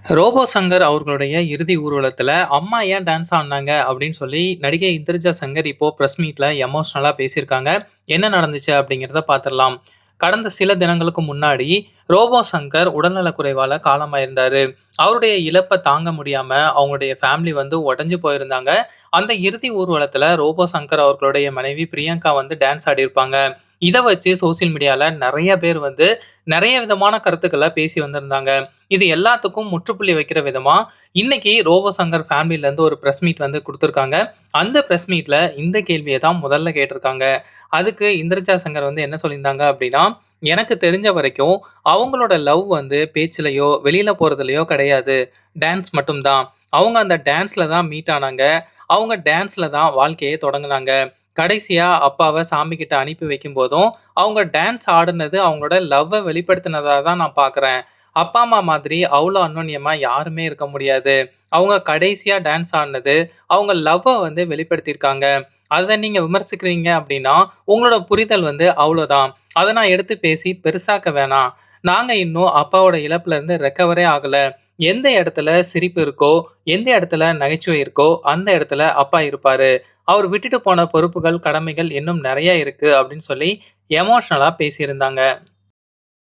Robot Shankar அவர்களுடைய இறுதி ஊர்வலத்துல, அம்மா ஏன் டான்ஸ் ஆடுனாங்க அப்படின்னு சொல்லி நடிகை இந்திரஜா சங்கர் இப்போ பிரஸ் மீட்ல எமோஷனலா பேசியிருக்காங்க. என்ன நடந்துச்சு அப்படிங்கிறத பார்த்துடலாம். கடந்த சில தினங்களுக்கு முன்னாடி ரோபோ சங்கர் உடல்நலக் குறைவால காலமாயிருந்தாரு. அவருடைய இழப்ப தாங்க முடியாம அவங்களுடைய ஃபேமிலி வந்து உடைஞ்சு போயிருந்தாங்க. அந்த இறுதி ஊர்வலத்துல ரோபோ சங்கர் அவர்களுடைய மனைவி பிரியங்கா வந்து டான்ஸ் ஆடியிருப்பாங்க. இத வச்சு சோசியல் மீடியால நெறைய பேர் வந்து நெறைய விதமான கருத்துக்கள பேசி வந்திருந்தாங்க. இது எல்லாத்துக்கும் முற்றுப்புள்ளி வைக்கிற விதமா, இன்னைக்கு ரோபோ சங்கர் ஃபேமிலிலருந்து ஒரு பிரஸ் மீட் வந்து குடுத்துருக்காங்க. அந்த பிரஸ் மீட்ல இந்த கேள்விய தான் முதல்ல கேட்டிருக்காங்க. அதுக்கு இந்திரஜா சங்கர் வந்து என்ன சொல்லியிருந்தாங்க அப்டின்னா, "எனக்கு தெரிஞ்ச வரைக்கும் அவங்களோட லவ் வந்து பேச்சுலயோ, வெளியில போறதுலயோ கிடையாது. டான்ஸ் மட்டும் தான். அவங்க அந்த டான்ஸ்ல தான் மீட் ஆனாங்க. அவங்க டான்ஸ்ல தான் வாழ்க்கையே தொடங்குனாங்க. கடைசியா அப்பாவ சாமி கிட்ட அனுப்பி வைக்கும்போதும், அவங்க டான்ஸ் ஆடுனது அவங்களோட லவ்வ வெளிப்படுத்தினதா தான் நான் பார்க்குறேன். அப்பா, அம்மா மாதிரி அவ்ளோ அந்யோன்யமா யாருமே இருக்க முடியாது. அவங்க கடைசியா டான்ஸ் ஆடுனது, அவங்க லவ்வ வந்து வெளிப்படுத்தியிருக்காங்க. அத நீங்க விமர்சிக்கிறீங்க அப்டின்னா, உங்களோட புரிதல் வந்து அவ்ளோதான். அத நான் எடுத்து பேசி பெருசாக்க வேணாம். நாங்க இன்னும் அப்பாவோட இழப்புலருந்து ரெக்கவரே ஆகல. எந்த இடத்துல சிரிப்பு இருக்கோ, எந்த இடத்துல நகைச்சுவை இருக்கோ, அந்த இடத்துல அப்பா இருப்பாரு. அவர் விட்டுட்டு போன பொறுப்புகள், கடமைகள் இன்னும் நெறைய இருக்கு" அப்டின்னு சொல்லி எமோஷனலா பேசியிருந்தாங்க.